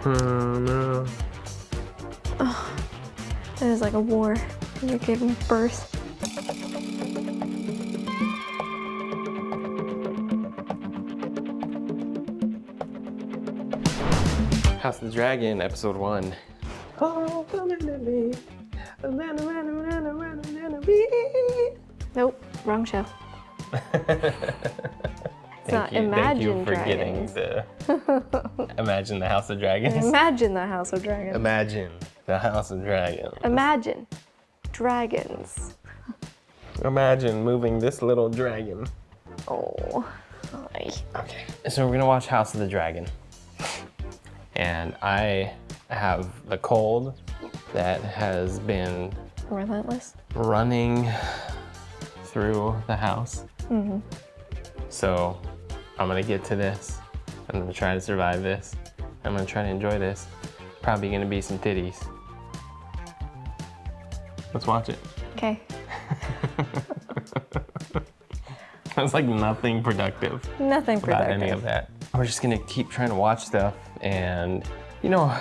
Oh no. Oh, it is like a war. You're giving birth. House of the Dragon, episode 1. Nope, wrong show. It's not Imagine Dragons. Imagine the House of Dragons. Imagine the House of Dragons. Imagine the House of Dragons. Imagine dragons. Imagine moving this little dragon. Oh, hi. Okay, so we're gonna watch House of the Dragon. And I have the cold that has been Relentless. running through the house. Mm-hmm. So I'm gonna get to this. I'm gonna try to survive this. I'm gonna try to enjoy this. Probably gonna be some titties. Let's watch it. Okay. That's like nothing productive. Nothing productive. About any of that. We're just gonna keep trying to watch stuff and, you know,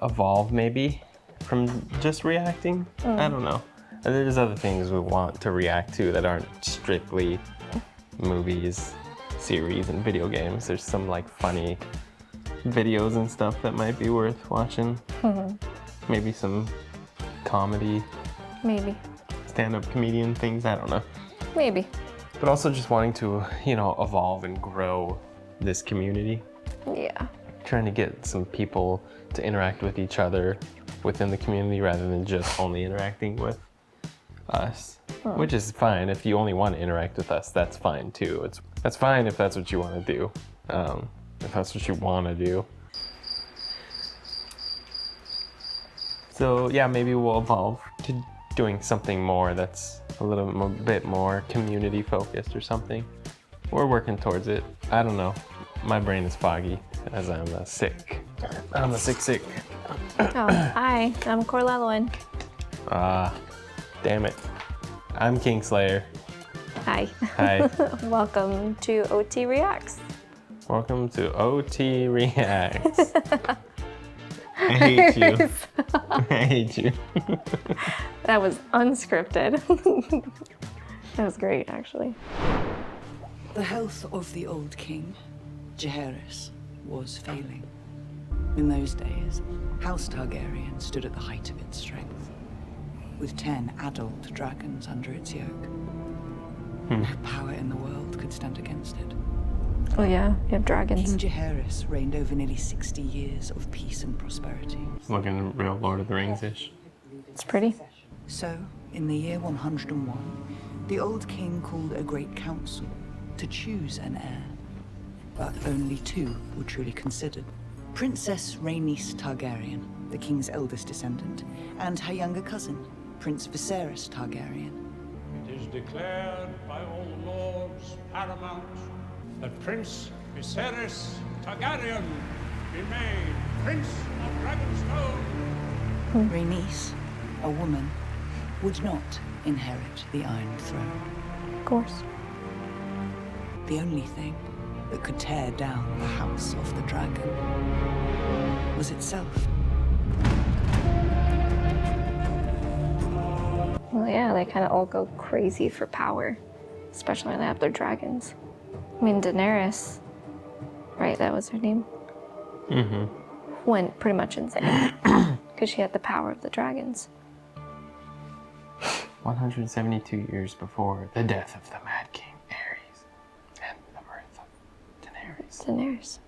evolve maybe from just reacting. I don't know. There's other things we want to react to that aren't strictly movies, series, and video games. There's some like funny videos and stuff that might be worth watching. Maybe some comedy. Maybe. Stand-up comedian things, I don't know. Maybe. But also just wanting to, you know, evolve and grow this community. Yeah. Trying to get some people to interact with each other within the community rather than just only interacting with us, which is fine. If you only want to interact with us, that's fine too. That's fine if that's what you want to do. If that's what you want to do. So yeah, maybe we'll evolve to doing something more that's a little bit more community focused or something. We're working towards it. I don't know. My brain is foggy as I'm sick. I'm a sick. Oh, hi, I'm Corlelowyn. Damn it. I'm Kingslayer. Hi. Hi. Welcome to OT Reacts. Welcome to OT Reacts. I hate you. I hate you. That was unscripted. That was great, actually. The health of the old king, Heirs, was failing. In those days, House Targaryen stood at the height of its strength, with 10 adult dragons under its yoke. No power in the world could stand against it. Oh yeah, you have dragons. King Heirs reigned over nearly 60 years of peace and prosperity. It's looking real Lord of the Rings-ish. It's pretty. So, in the year 101, the old king called a great council to choose an heir. But only 2 were truly considered. Princess Rhaenys the king's eldest descendant, and her younger cousin, Prince Viserys Targaryen. It is declared by all lords paramount that Prince Viserys Targaryen be made Prince of Dragonstone. Rhaenys, a woman, would not inherit the Iron Throne. Of course. The only thing that could tear down the House of the Dragon was itself. Well, yeah, they kind of all go crazy for power, especially when they have their dragons. I mean, Daenerys, right, that was her name? Mm-hmm. Went pretty much insane because she had the power of the dragons. 172 years before the death of the Mad King Ares and the birth of Daenerys. Daenerys.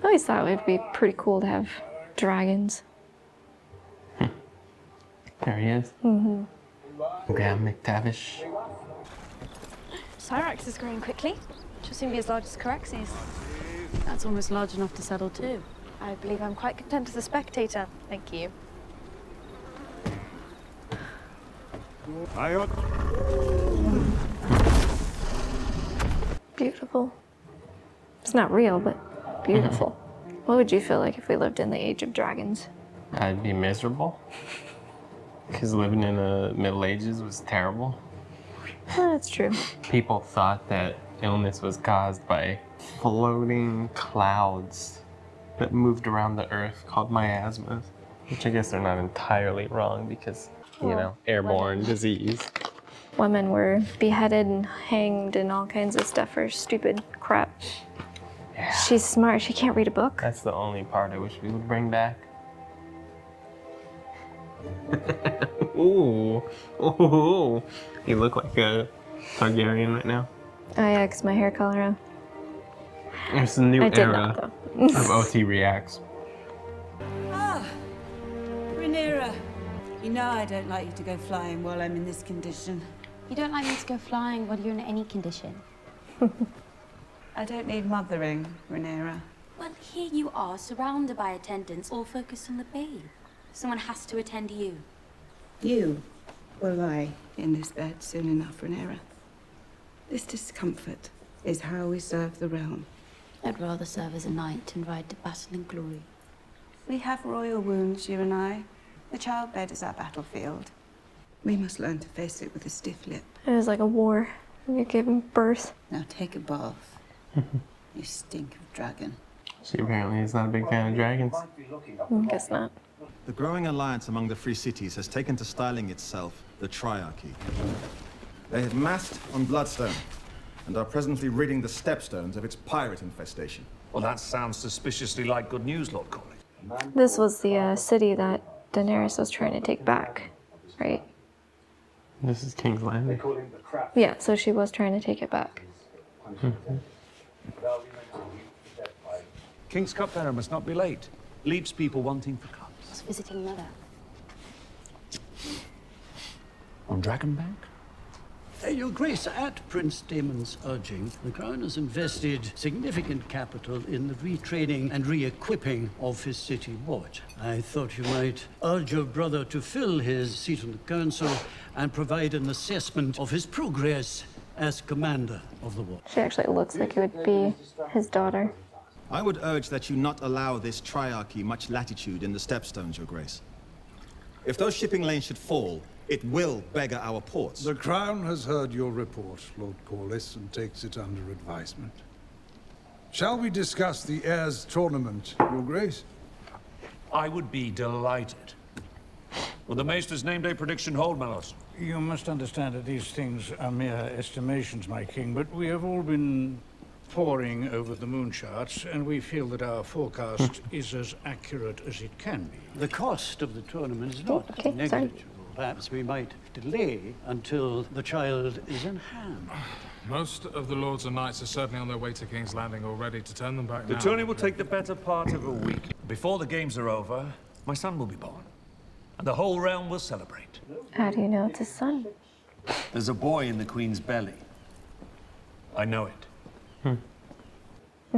I always thought it would be pretty cool to have dragons. There he is. Mm-hmm. Graham McTavish. Syrax is growing quickly. She'll soon be as large as Caraxes. That's almost large enough to settle too. I believe I'm quite content as a spectator. Thank you. Beautiful. It's not real, but beautiful. What would you feel like if we lived in the age of dragons? I'd be miserable. Because living in the Middle Ages was terrible. Well, that's true. People thought that illness was caused by floating clouds that moved around the earth called miasmas, which I guess they're not entirely wrong because, you know, airborne disease. Women were beheaded and hanged and all kinds of stuff for stupid crap. Yeah. She's smart. She can't read a book. That's the only part I wish we would bring back. Ooh. Ooh. You look like a Targaryen right now. Oh yeah, 'cause my hair color. It's a new I did era not, though. of OT Reacts. Ah, Rhaenyra. You know I don't like you to go flying while I'm in this condition. You don't like me to go flying while you're in any condition. I don't need mothering, Rhaenyra. Well, here you are, surrounded by attendants, all focused on the babe. Someone has to attend to you. You will lie in this bed soon enough, Rhaenyra. This discomfort is how we serve the realm. I'd rather serve as a knight and ride to battle in glory. We have royal wounds, you and I. The childbed is our battlefield. We must learn to face it with a stiff lip. It was like a war. You're giving birth. Now take a bath. You stink of dragon. She apparently is not a big fan of dragons. Guess not. The growing alliance among the free cities has taken to styling itself the Triarchy. They have massed on Bloodstone and are presently ridding the Stepstones of its pirate infestation. Well, that sounds suspiciously like good news, Lord Corley. This was the city that Daenerys was trying to take back, right? This is King's Landing. Yeah, so she was trying to take it back. King's cupbearer must not be late. Leaves people wanting for cups. I was visiting mother. On Dragonbank? Your Grace, at Prince Daemon's urging, the Crown has invested significant capital in the retraining and re-equipping of his city watch. I thought you might urge your brother to fill his seat on the council and provide an assessment of his progress as commander of the watch. She actually looks like it would be his daughter. I would urge that you not allow this Triarchy much latitude in the Stepstones, Your Grace. If those shipping lanes should fall, it will beggar our ports. The Crown has heard your report, Lord Corlys, and takes it under advisement. Shall we discuss the Heirs tournament, Your Grace? I would be delighted. Will the Maester's name day prediction hold, Malos? You must understand that these things are mere estimations, my king, but we have all been poring over the moon charts, and we feel that our forecast is as accurate as it can be. The cost of the tournament is not Okay, sorry. negligible. Perhaps we might delay until the child is in hand. Most of the lords and knights are certainly on their way to King's Landing already. To turn them back The now. tourney will take the better part of a week. Before the games are over, my son will be born. And the whole realm will celebrate. How do you know it's his son? There's a boy in the Queen's belly. I know it.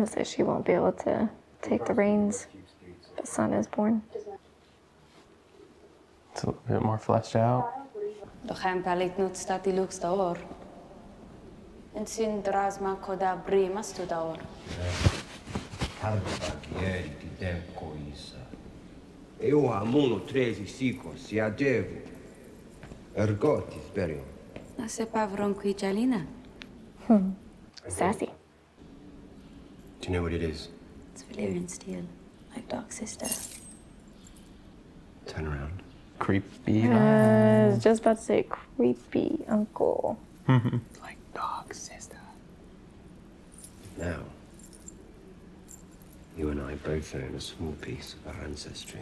So she won't be able to take the reins. The son is born. It's a little bit more fleshed out. Doch hem palit nut stati lux daor. En sin drasma koda brimas tu daor. Eu amuno 13 sikos, si adevo. Ergotis berium. Na se pavron qui jalina. Sassy. Do you know what it is? It's Valyrian steel, like Dark Sister. Turn around. Creepy. I was just about to say creepy uncle. Like dog sister. Now, you and I both own a small piece of our ancestry.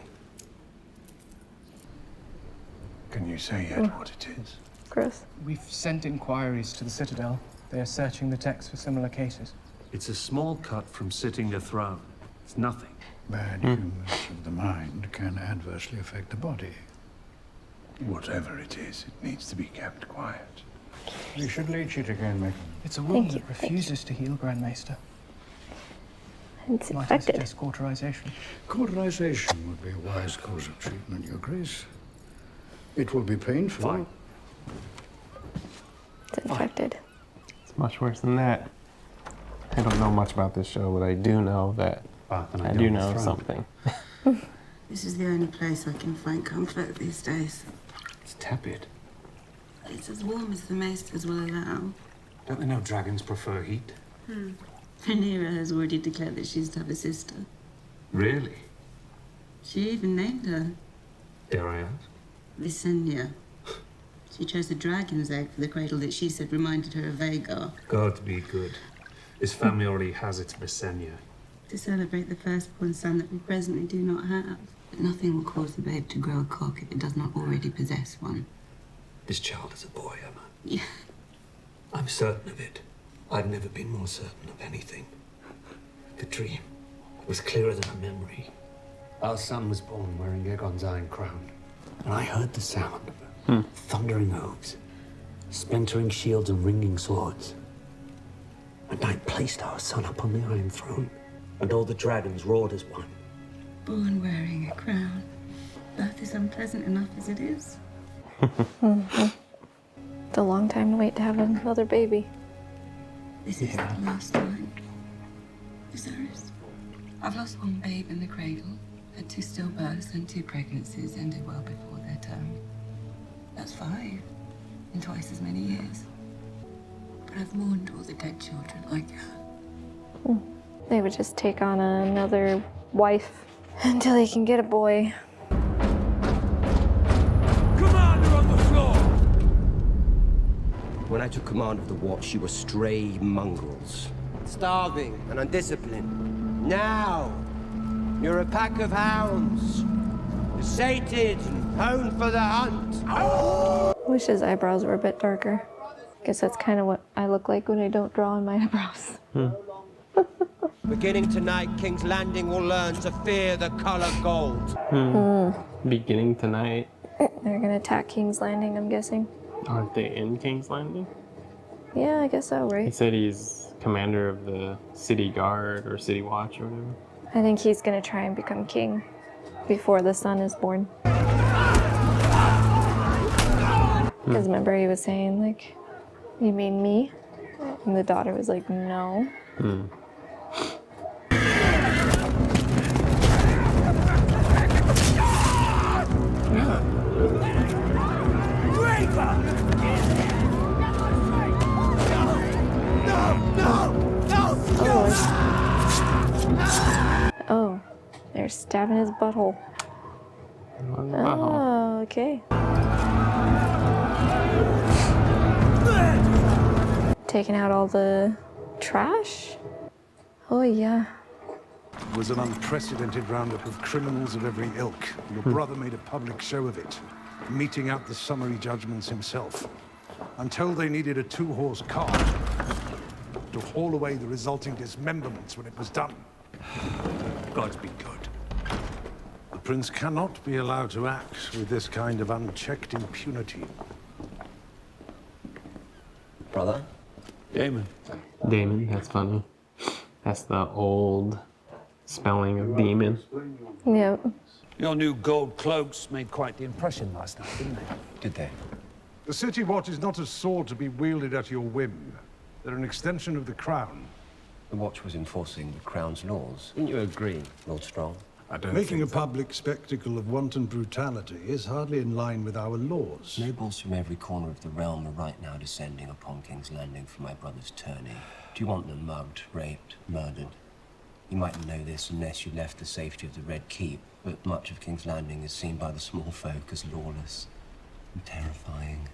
Can you say yet what it is? Gross. We've sent inquiries to the Citadel. They are searching the text for similar cases. It's a small cut from sitting the throne. It's nothing. Bad humors of the mind can adversely affect the body. Whatever it is, it needs to be kept quiet. You should leech it again, Mick. It's a wound Thank that you. refuses to heal, Grand Maester. It's Might I infected. suggest cauterization? Cauterization would be a wise course of treatment, Your Grace. It will be painful. Fine. It's infected. It's much worse than that. I don't know much about this show, but I do know that I do know something. This is the only place I can find comfort these days. It's tepid. It's as warm as the maesters will allow. Don't they know dragons prefer heat? Rhaenyra has already declared that she's to have a sister. Really? She even named her Dare I ask? Visenya. She chose a dragon's egg for the cradle that she said reminded her of Vagar. God be good. This family already has its Visenya. To celebrate the firstborn son that we presently do not have. But nothing will cause the babe to grow a cock if it does not already possess one. This child is a boy, Emma. Yeah. I'm certain of it. I've never been more certain of anything. The dream was clearer than a memory. Our son was born wearing Aegon's iron crown, and I heard the sound of thundering hooves, splintering shields and ringing swords. And I placed our son upon the Iron Throne, and all the dragons roared as one. Born wearing a crown. Birth is unpleasant enough as it is. It's a long time to wait to have another baby. This is the last time. Viserys. I've lost one babe in the cradle, had 2 stillbirths and 2 pregnancies ended well before their term. That's 5 in twice as many years. But I've mourned all the dead children like her. They would just take on another wife until he can get a boy. Commander on the floor! When I took command of the watch, you were stray mongrels. Starving and undisciplined. Now, you're a pack of hounds. Sated and honed for the hunt. I wish his eyebrows were a bit darker. Guess that's kind of what I look like when I don't draw on my eyebrows. Beginning tonight, King's Landing will learn to fear the color gold. Beginning tonight. They're gonna attack King's Landing, I'm guessing. Aren't they in King's Landing? Yeah, I guess so, He right? said he's commander of the city guard or city watch or whatever. I think he's gonna try and become king before the son is born. Because remember he was saying, like, you mean me? And the daughter was like, no. Oh, they're stabbing his butthole. Oh, okay. Taking out all the trash? Oh, yeah. It was an unprecedented roundup of criminals of every ilk. Your brother made a public show of it, meting out the summary judgments himself. I'm told they needed a 2-horse cart to haul away the resulting dismemberments when it was done. God's been good. The prince cannot be allowed to act with this kind of unchecked impunity. Brother? Daemon. Damon, that's funny. That's the old spelling of demon. Yep. Your new gold cloaks made quite the impression last night, didn't they? Did they? The city watch is not a sword to be wielded at your whim. They're an extension of the crown. The watch was enforcing the crown's laws. Didn't you agree, Lord Strong? I don't Making a public spectacle of wanton brutality is hardly in line with our laws. Nobles from every corner of the realm are right now descending upon King's Landing for my brother's tourney. Do you want them mugged, raped, murdered? You mightn't know this unless you left the safety of the Red Keep, but much of King's Landing is seen by the small folk as lawless and terrifying.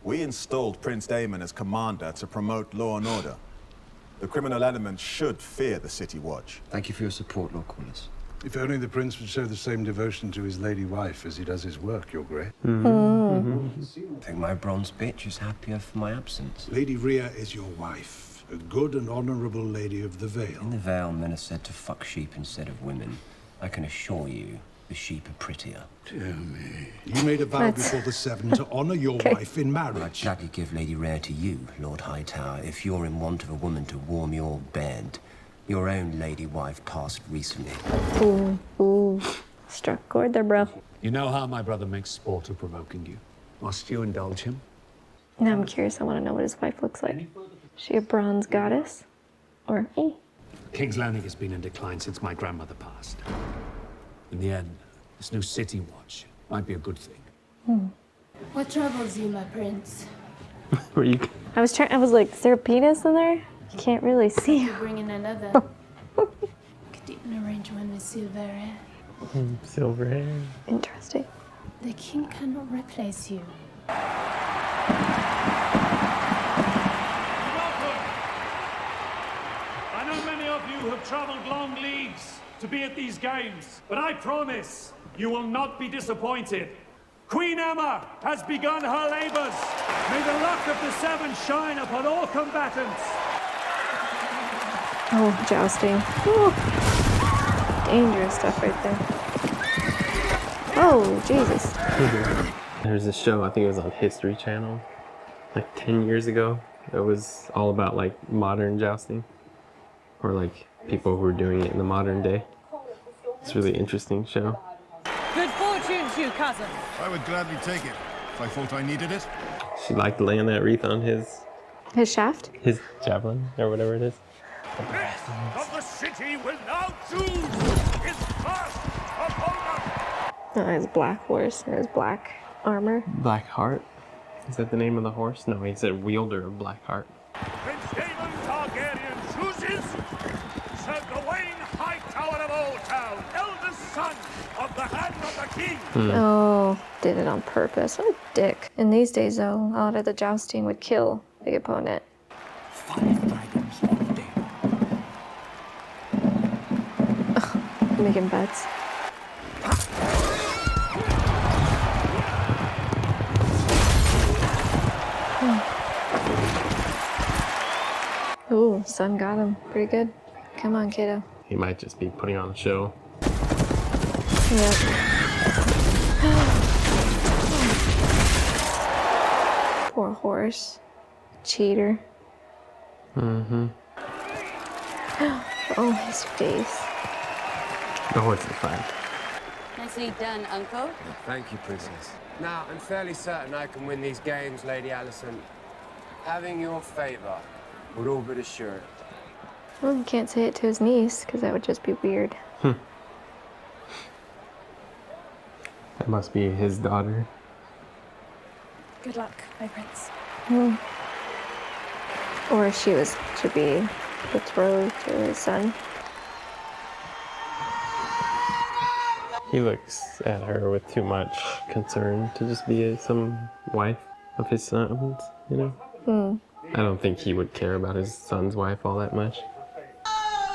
We installed Prince Daemon as commander to promote law and order. The criminal element should fear the city watch. Thank you for your support, Lord Corlys. If only the prince would show the same devotion to his lady wife as he does his work, Your Grace. I think my bronze bitch is happier for my absence. Lady Rhea is your wife, a good and honorable lady of the Vale. In the Vale, men are said to fuck sheep instead of women. I can assure you, the sheep are prettier. Dear me. You made a vow before the Seven to honor your wife in marriage. I'd gladly give Lady Rhea to you, Lord Hightower, if you're in want of a woman to warm your bed. Your own lady wife passed recently. Ooh. Struck chord there, bro. You know how my brother makes sport of provoking you. Must you indulge him? Now I'm curious, I want to know what his wife looks like. Is she a bronze goddess? Or, King's Landing has been in decline since my grandmother passed. In the end, This new city watch might be a good thing. What troubles you, my prince? Were you? I was like, is there a penis in there? You can't really see. You bring in another. Could even arrange one with silver hair. Silver hair. Interesting. The king cannot replace you. I know many of you have traveled long leagues to be at these games, but I promise you will not be disappointed. Queen Emma has begun her labors. May the luck of the seven shine upon all combatants. Oh, jousting. Ooh. Dangerous stuff right there. Oh, Jesus. There's a show, I think it was on History Channel, like 10 years ago. It was all about like modern jousting, or like people who were doing it in the modern day. It's a really interesting show. Good fortune to you, cousin. I would gladly take it if I thought I needed it. She liked laying that wreath on his shaft? His javelin, or whatever it is. Of the city will now choose his first opponent. Oh, his black horse and his black armor. Black Heart? Is that the name of the horse? No, he said wielder of Black Heart. Prince Daemontargaryen chooses Sir Gawain Hightower of Old Town, eldest son of the Hand of the King. Oh, did it on purpose. What a dick. In these days, though, a lot of the jousting would kill the opponent. 5 dragons on the day. Making bets. Ooh, sun got him. Pretty good. Come on, kiddo. He might just be putting on a show. Yep. Poor horse. Cheater. Mm-hmm. Oh, his face. The horse is fine. Nicely done, Uncle. Thank you, Princess. Now, I'm fairly certain I can win these games, Lady Alicent. Having your favor would all but assure it. Well, you can't say it to his niece, because that would just be weird. That must be his daughter. Good luck, my prince. Or she should be betrothed to his son. He looks at her with too much concern to just be some wife of his son's, you know? I don't think he would care about his son's wife all that much.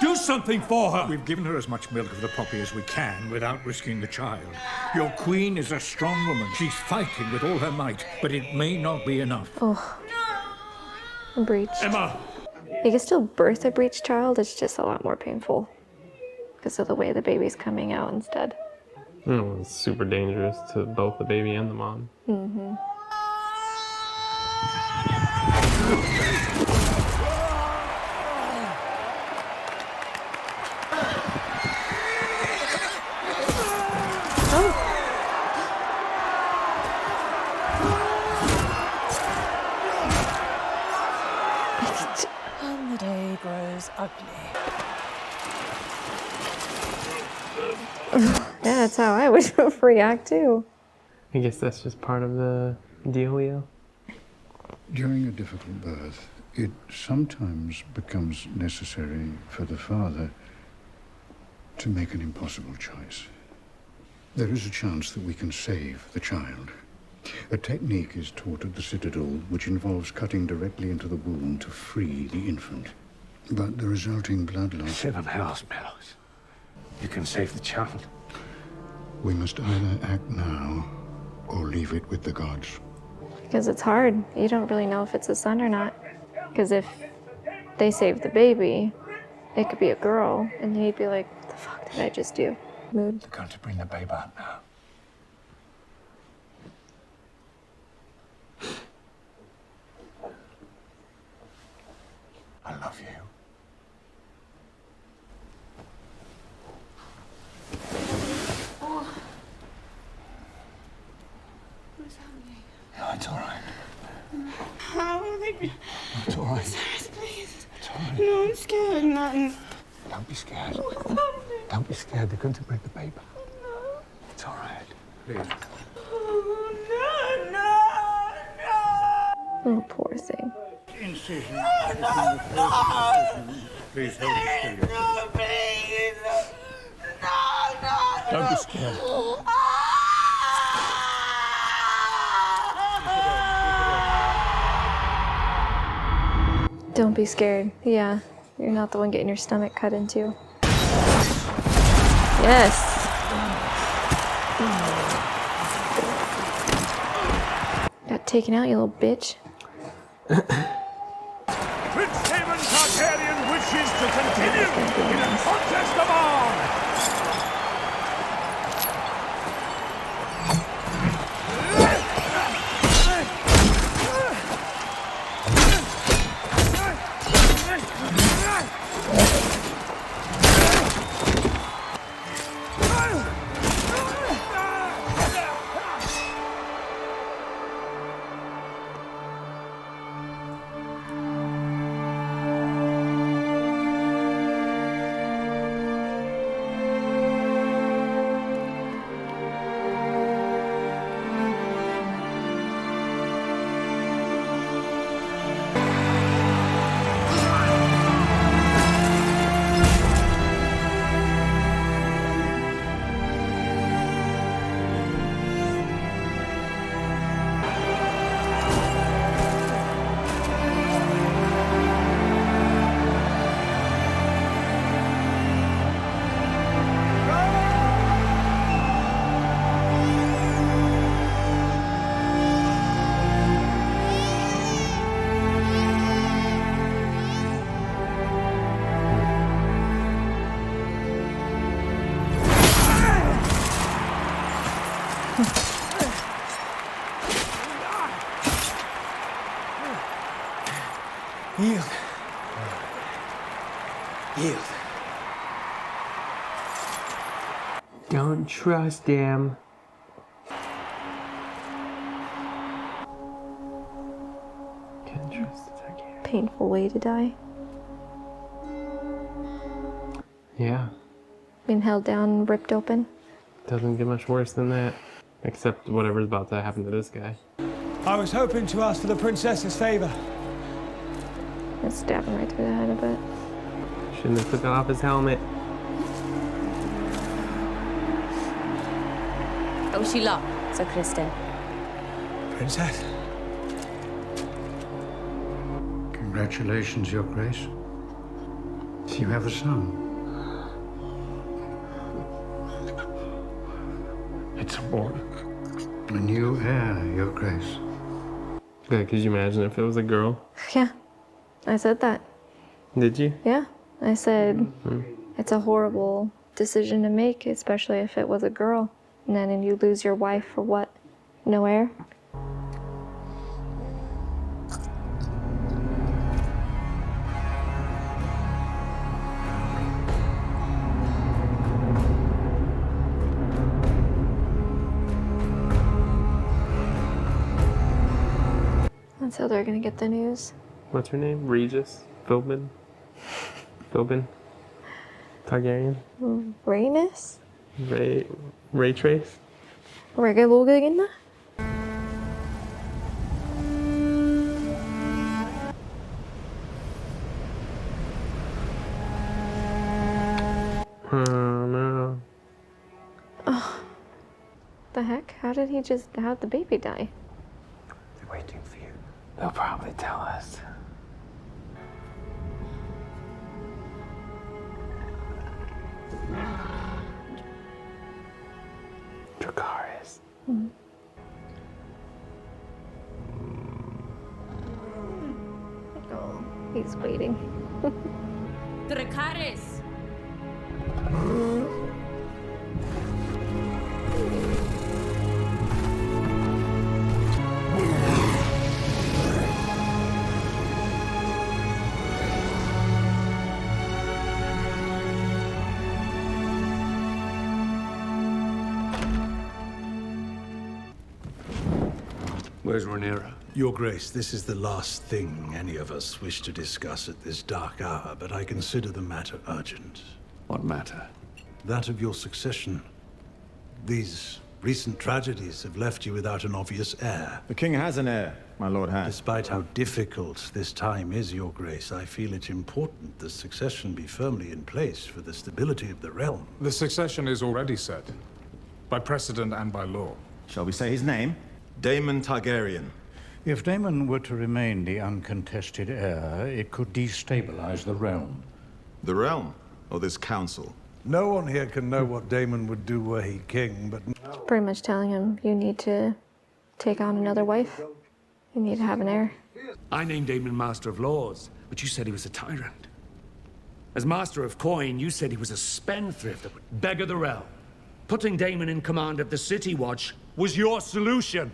Do something for her! We've given her as much milk of the poppy as we can without risking the child. Your queen is a strong woman. She's fighting with all her might, but it may not be enough. Oh. Breached. Emma! You can still birth a breached child, it's just a lot more painful. Because of the way the baby's coming out instead. It's super dangerous to both the baby and the mom. Mm-hmm. And the day grows ugly. Yeah, that's how I would react too. I guess that's just part of the dealio. During a difficult birth, it sometimes becomes necessary for the father to make an impossible choice. There is a chance that we can save the child. A technique is taught at the Citadel which involves cutting directly into the womb to free the infant. But the resulting blood loss... 7 hours, Mellows. You can save the child. We must either act now or leave it with the gods. Because it's hard. You don't really know if it's a son or not. Because if they save the baby, it could be a girl, and he'd be like, what the fuck did I just do? Mood. They're going to bring the babe out now. I love you. Oh. What's happening? No, it's all right. How will they be? It's all right. Cyrus, please. It's all right. No, I'm scared. Nothing. Don't be scared. What's happening? Don't be scared. They're going to bring the babe out. No. It's all right. please. Oh, poor thing. Incision. No! Please hold it still. No, please! No! Don't be scared. Don't be scared. Yeah, you're not the one getting your stomach cut into. Yes. Got taken out, you little bitch. Prince daemontargaryen wishes to continue in a contest of arms. Yield. Yield. Don't trust him. Can't trust the Targaryen. Painful way to die. Yeah. Being held down, ripped open. Doesn't get much worse than that. Except whatever's about to happen to this guy. I was hoping to ask for the princess's favor. Let's stab him right through the head a bit. Shouldn't have took off his helmet. Oshila, so Kristen. Princess? Congratulations, Your Grace. You have a son. It's a boy. A new heir, Your Grace. Yeah, could you imagine if it was a girl? Yeah, I said that. Did you? Yeah, I said it's a horrible decision to make, especially if it was a girl. And then you lose your wife for what? No heir? That's how they're gonna get the news. What's her name? Regis? Philbin? Philbin? Targaryen? Rhaenys? Ray Trace? Regulogina? Oh no. Oh. The heck? How'd the baby die? They're waiting for you. They'll probably tell us. Dracarys. Oh, he's waiting. Dracarys. Where's Rhaenyra? Your Grace, this is the last thing any of us wish to discuss at this dark hour, but I consider the matter urgent. What matter? That of your succession. These Recent tragedies have left you without an obvious heir. The king has an heir, my lord has. Despite how difficult this time is, Your Grace, I feel it important the succession be firmly in place for the stability of the realm. The succession is already set. By precedent and by law. Shall we say his name? Daemontargaryen. If Daemon were to remain the uncontested heir, it could destabilize the realm. The realm? Or this council? No one here can know what Daemon would do were he king, but... Pretty much telling him, you need to take on another wife. You need to have an heir. I named Daemon Master of Laws, but you said he was a tyrant. As Master of Coin, you said he was a spendthrift that would beggar the realm. Putting Daemon in command of the City Watch was your solution.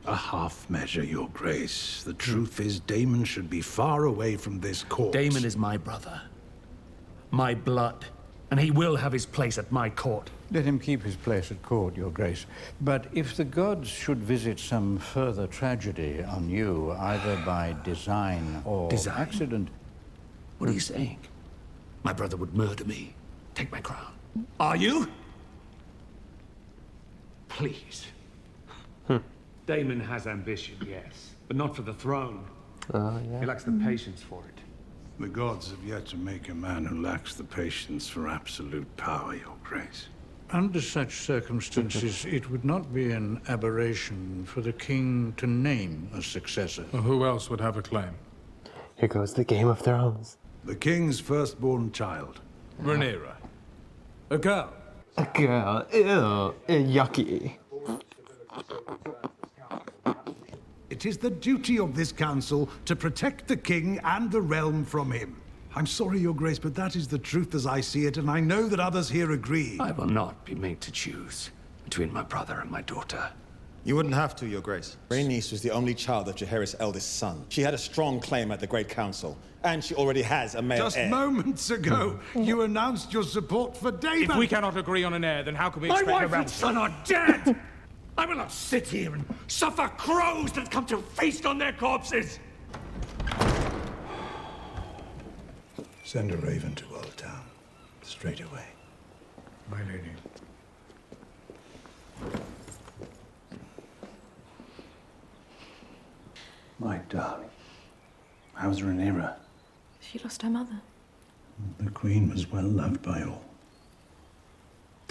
A half measure, Your Grace. The truth is, Daemon should be far away from this court. Daemon is my brother. My blood. And he will have his place at my court. Let him keep his place at court, Your Grace. But if the gods should visit some further tragedy on you, either by design or accident... What are you saying? My brother would murder me. Take my crown. Are you? Please. Daemon has ambition, yes. But not for the throne. He lacks the patience for it. The gods have yet to make a man who lacks the patience for absolute power, Your Grace. Under such circumstances, it would not be an aberration for the king to name a successor. Well, who else would have a claim? Here goes the Game of Thrones. The king's firstborn child. Rhaenyra. A girl. A girl. Ew. Yucky. It is the duty of this council to protect the king and the realm from him. I'm sorry, Your Grace, but that is the truth as I see it, and I know that others here agree. I will not be made to choose between my brother and my daughter. You wouldn't have to, Your Grace. Rhaenys was the only child of Jaehaerys' eldest son. She had a strong claim at the Great Council, and she already has a male Just heir. moments ago, you announced your support for Daemon. If we cannot agree on an heir, then how can we My expect wife and son are dead! I will not sit here and suffer crows that come to feast on their corpses! Send a raven to Old Town, straight away. My lady. My darling, how's Rhaenyra? She lost her mother. The Queen was well loved by all.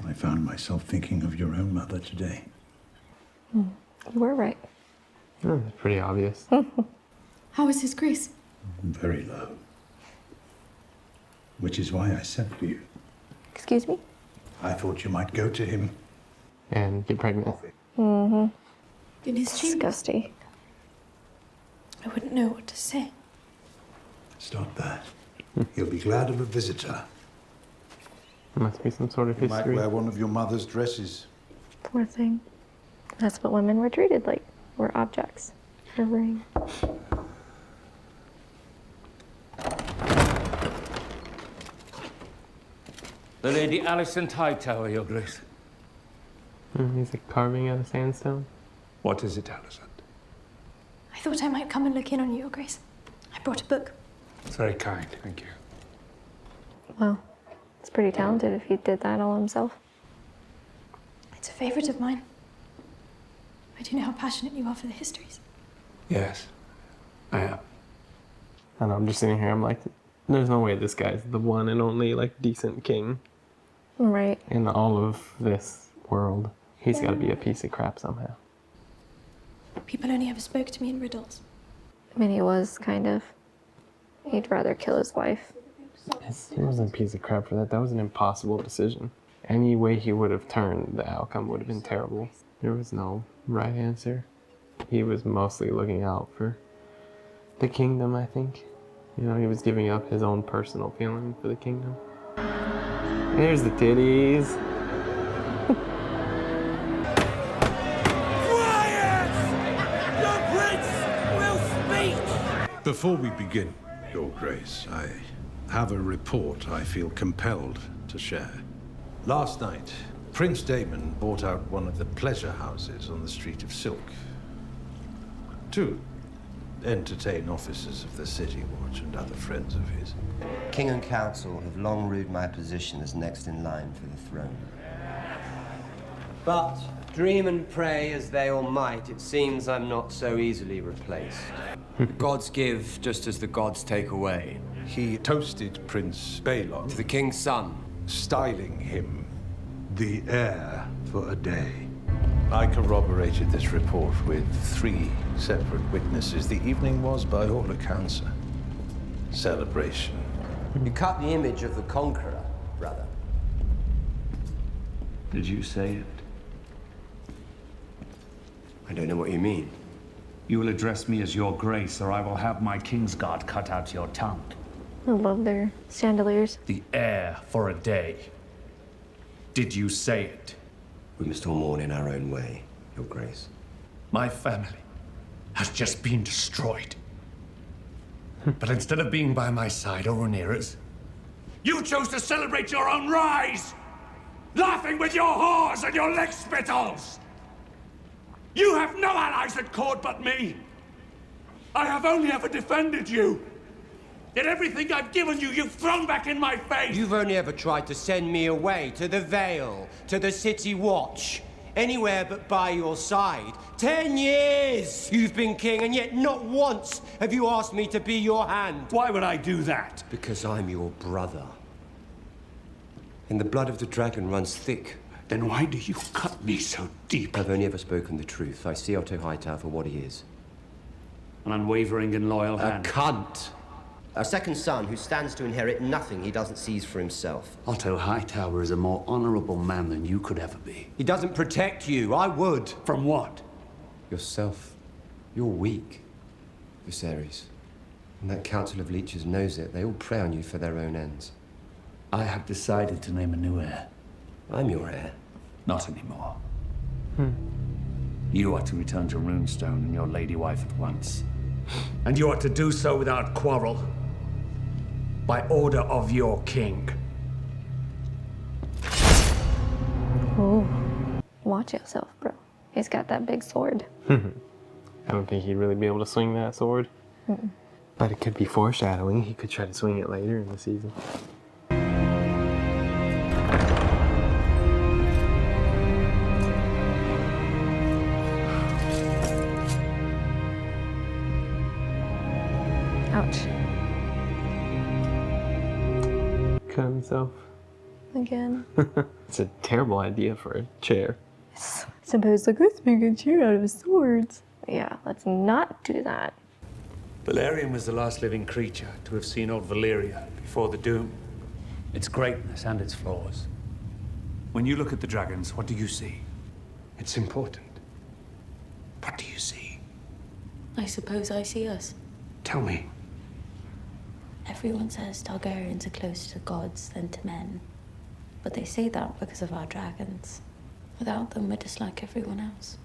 I found myself thinking of your own mother today. You were right. It's pretty obvious. How is his grace? Very low. Which is why I sent for you. Excuse me? I thought you might go to him. And get pregnant. Mm-hmm. In his chamber. Disgusting. I wouldn't know what to say. Stop that. He'll be glad of a visitor. There must be some sort of You might history. wear one of your mother's dresses. Poor thing. That's what women were treated like. Were objects. A ring. The Lady Alicent Hightower, Your Grace. He's like carving out of sandstone. What is it, Alicent? I thought I might come and look in on you, Your Grace. I brought a book. It's very kind, thank you. Well, it's pretty talented if he did that all himself. It's a favorite of mine. I do know how passionate you are for the histories. Yes, I am. I know, I'm just sitting here, I'm like, there's no way this guy's the one and only, like, decent king. Right. In all of this world. He's got to be a piece of crap somehow. People only ever spoke to me in riddles. I mean, he was kind of. He'd rather kill his wife. He wasn't a piece of crap for that. That was an impossible decision. Any way he would have turned, the outcome would have been terrible. There was no right answer. He was mostly looking out for the kingdom, I think. You know, he was giving up his own personal feeling for the kingdom. There's the titties. Quiet! Your prince will speak! Before we begin, Your Grace, I have a report I feel compelled to share. Last night, Prince Daemon bought out one of the pleasure houses on the Street of Silk to entertain officers of the City Watch and other friends of his. King and Council have long ruled my position as next in line for the throne. But Dream and pray as they all might, it seems I'm not so easily replaced. The gods give just as the gods take away. He toasted Prince Balon To the king's son. styling him the heir for a day. I corroborated this report with 3 separate witnesses. The evening was, by all accounts, a celebration. You cut the image of the conqueror, brother. Did you say it? I don't know what you mean. You will address me as your grace, or I will have my Kingsguard cut out your tongue. I love their chandeliers. The heir for a day. Did you say it? We must all mourn in our own way, your grace. My family has just been destroyed. But instead of being by my side, or Rhaenyra's, you chose to celebrate your own rise! Laughing with your whores and your leg spittles! You have no allies at court but me! I have only ever defended you! Yet everything I've given you, you've thrown back in my face! You've only ever tried to send me away, to the Vale, to the City Watch. Anywhere but by your side. 10 years you've been king, and yet not once have you asked me to be your hand. Why would I do that? Because I'm your brother. And the blood of the dragon runs thick. Then why do you cut me so deep? I've only ever spoken the truth. I see Otto Hightower for what he is. An unwavering and loyal hand. A cunt. A second son who stands to inherit nothing he doesn't seize for himself. Otto Hightower is a more honorable man than you could ever be. He doesn't protect you. I would. From what? Yourself. You're weak, Viserys. And that council of leeches knows it. They all prey on you for their own ends. I have decided to name a new heir. I'm your heir. Not anymore. You are to return to Runestone and your lady wife at once. And you are to do so without quarrel. By order of your king. Oh, watch yourself, bro. He's got that big sword. I don't think he'd really be able to swing that sword. But it could be foreshadowing. He could try to swing it later in the season. Ouch. Cut himself. Again. It's a terrible idea for a chair. Suppose the goose make a chair out of swords. Yeah, let's not do that. Valerian was the last living creature to have seen old Valyria before the Doom. Its greatness and its flaws. When you look at the dragons, what do you see? It's important. What do you see? I suppose I see us. Tell me. Everyone says Targaryens are closer to gods than to men. But they say that because of our dragons. Without them, we're just like everyone else.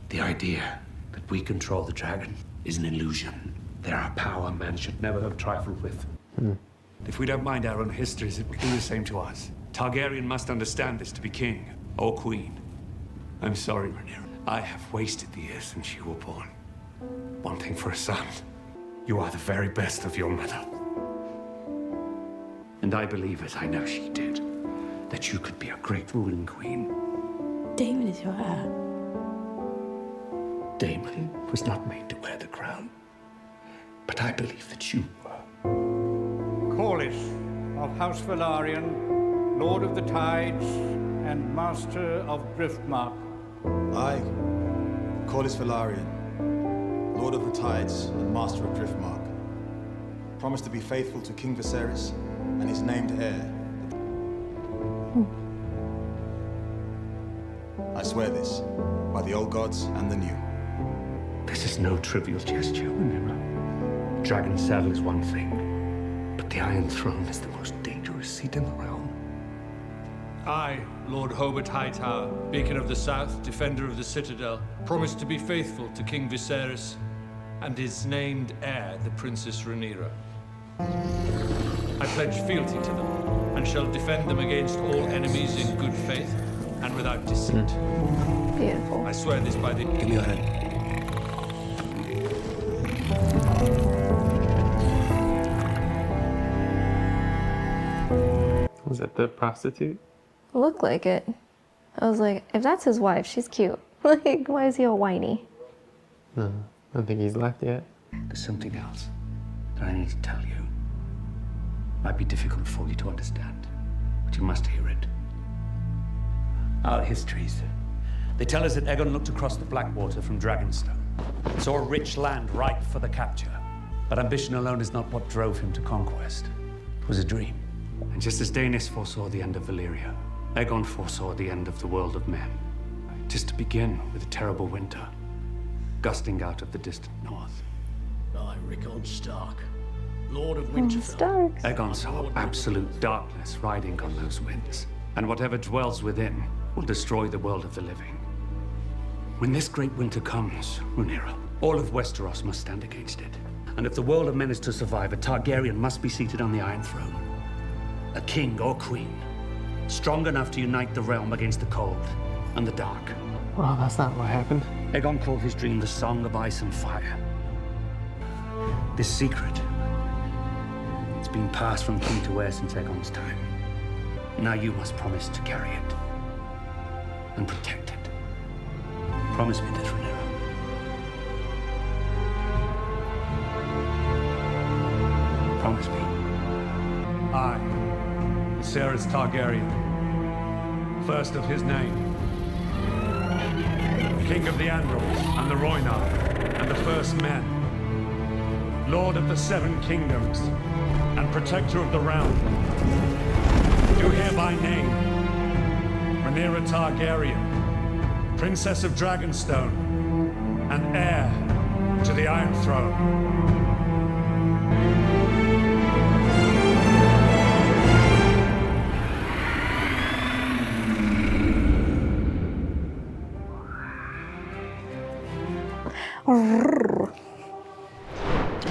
The idea that we control the dragon is an illusion. They're a power man should never have trifled with. If we don't mind our own histories, it will do the same to us. Targaryen must understand this to be king or queen. I'm sorry, Rhaenyra. I have wasted the years since you were born. Wanting for a son. You are the very best of your mother. And I believe, as I know she did, that you could be a great ruling queen. Daemon is your heir. Daemon was not made to wear the crown. But I believe that you were. Corlys of House Velaryon, Lord of the Tides, and Master of Driftmark. I, Corlys Velaryon, Lord of the Tides and Master of Driftmark, promise to be faithful to King Viserys and his named heir. I swear this by the old gods and the new. This is no trivial gesture, Rhaenyra. Dragon's saddle is one thing, but the Iron Throne is the most dangerous seat in the realm. I, Lord Hobart Hightower, Beacon of the South, Defender of the Citadel, promise to be faithful to King Viserys and his named heir, the Princess Rhaenyra. I pledge fealty to them, and shall defend them against all enemies in good faith and without deceit. Beautiful. I swear this by the... Give me your hand. Was that the prostitute? Look like it. I was like, if that's his wife, she's cute. Like, why is he all whiny? No, I don't think he's left yet. There's something else that I need to tell you. Might be difficult for you to understand, but you must hear it. Our histories. They tell us that Aegon looked across the Blackwater from Dragonstone, saw a rich land ripe for the capture. But ambition alone is not what drove him to conquest. It was a dream. And just as Daenerys foresaw the end of Valyria, Aegon foresaw the end of the world of men. Just to begin with a terrible winter, gusting out of the distant north. I, Rickon Stark, Lord of Winterfell. Aegon saw absolute darkness riding on those winds, and whatever dwells within will destroy the world of the living. When this great winter comes, Rhaenyra, all of Westeros must stand against it. And if the world of men is to survive, a Targaryen must be seated on the Iron Throne. A king or queen, strong enough to unite the realm against the cold and the dark. Well, that's not what happened. Aegon called his dream the Song of Ice and Fire. This secret, it's been passed from king to heir since Aegon's time. Now you must promise to carry it and protect it. Promise me this, Rhaenyra. Promise me. I, Viserys Targaryen, first of his name, King of the Andals and the Rhoynar and the First Men, Lord of the Seven Kingdoms and Protector of the Realm, do hereby name Rhaenyra Targaryen, Princess of Dragonstone and heir to the Iron Throne.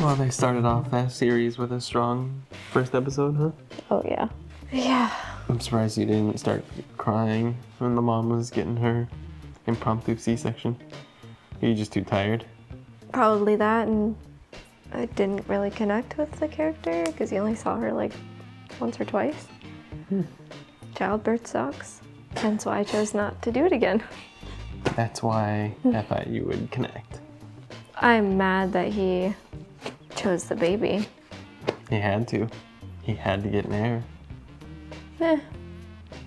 Well, they started off that series with a strong first episode, huh? Oh, yeah. Yeah. I'm surprised you didn't start crying when the mom was getting her impromptu C-section. Are you just too tired? Probably that, and I didn't really connect with the character because you only saw her like once or twice. Childbirth sucks. Hence why I chose not to do it again. That's why I thought you would connect. I'm mad that he chose the baby. He had to. He had to get an heir.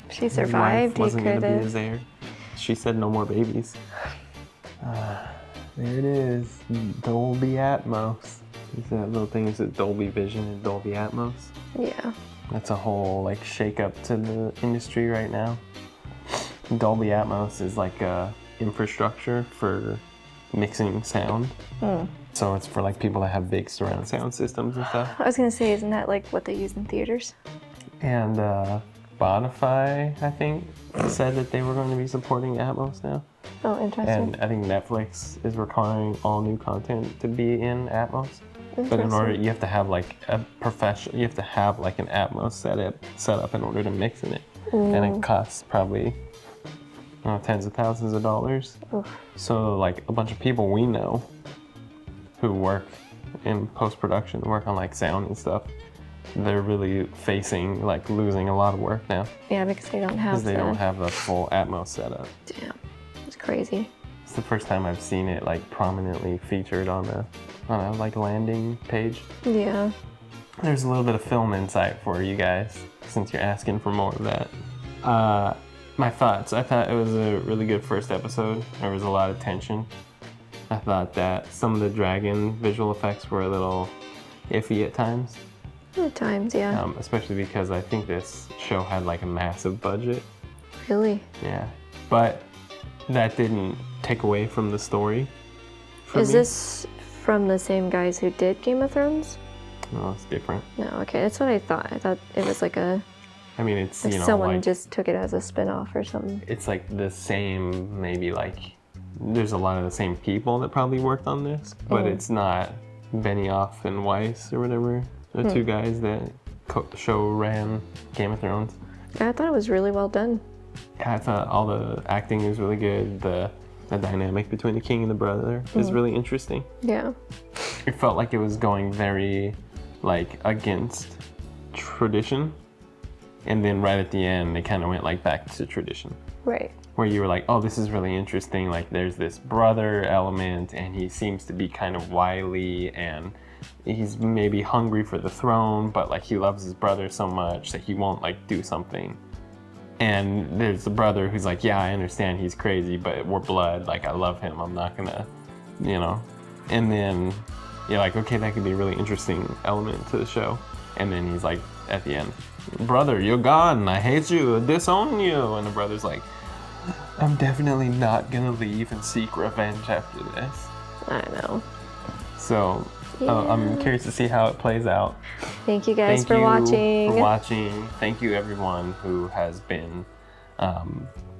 She survived. His wife wasn't he gonna could be have. his heir. She said no more babies. There it is. Dolby Atmos. Is that little thing? Is it Dolby Vision and Dolby Atmos? Yeah. That's a whole like shake up to the industry right now. Dolby Atmos is like a infrastructure for mixing sound. So it's for like people that have big surround sound systems and stuff. I was gonna say, isn't that like what they use in theaters? And Spotify, I think, said that they were going to be supporting Atmos now. Oh, interesting. And I think Netflix is requiring all new content to be in Atmos. But in order, you have to have like a professional, you have to have like an Atmos set up in order to mix in it. And it costs probably tens of thousands of dollars. So like a bunch of people we know who work in post-production, work on like sound and stuff, they're really facing like losing a lot of work now. Yeah, because they don't have Because they don't have the full Atmos setup. Damn, it's crazy. It's the first time I've seen it like prominently featured on a like landing page. Yeah. There's a little bit of film insight for you guys, since you're asking for more of that. My thoughts, I thought it was a really good first episode. There was a lot of tension. I thought that some of the dragon visual effects were a little iffy at times. At times, yeah. Especially because I think this show had like a massive budget. Really? Yeah. But that didn't take away from the story for Is me. this from the same guys who did Game of Thrones? No, it's different. No, okay, that's what I thought. I thought it was like a... I mean, it's, like you know, someone like, just took it as a spin-off or something. it's like the same, maybe like, there's a lot of the same people that probably worked on this, but it's not Benioff and Weiss or whatever, the two guys that show ran Game of Thrones. Yeah, I thought it was really well done. I thought all the acting was really good. The dynamic between the king and the brother was really interesting. Yeah. It felt like it was going very like against tradition, and then right at the end they kind of went like back to tradition. Right. where you were like, oh, this is really interesting. Like there's this brother element and he seems to be kind of wily and he's maybe hungry for the throne, but like he loves his brother so much that he won't like do something. And there's the brother who's like, yeah, I understand he's crazy, but we're blood. Like I love him. I'm not gonna, you know. And then you're like, okay, that could be a really interesting element to the show. And then he's like, at the end, brother, you're gone. I hate you. I disown you. And the brother's like, I'm definitely not gonna leave and seek revenge after this. I know. So I'm curious to see how it plays out. Thank you guys for watching. Thank you everyone who has been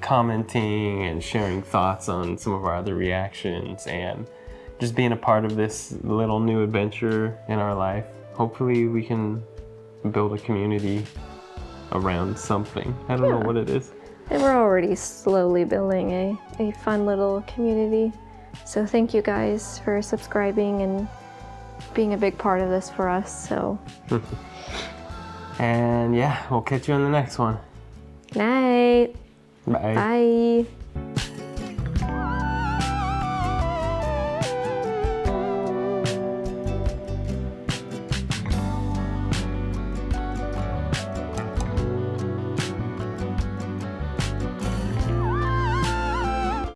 commenting and sharing thoughts on some of our other reactions and just being a part of this little new adventure in our life. Hopefully we can build a community around something. I don't know what it is. And we're already slowly building a fun little community. So thank you guys for subscribing and being a big part of this for us. So and yeah, we'll catch you on the next one. Night. Bye. Bye.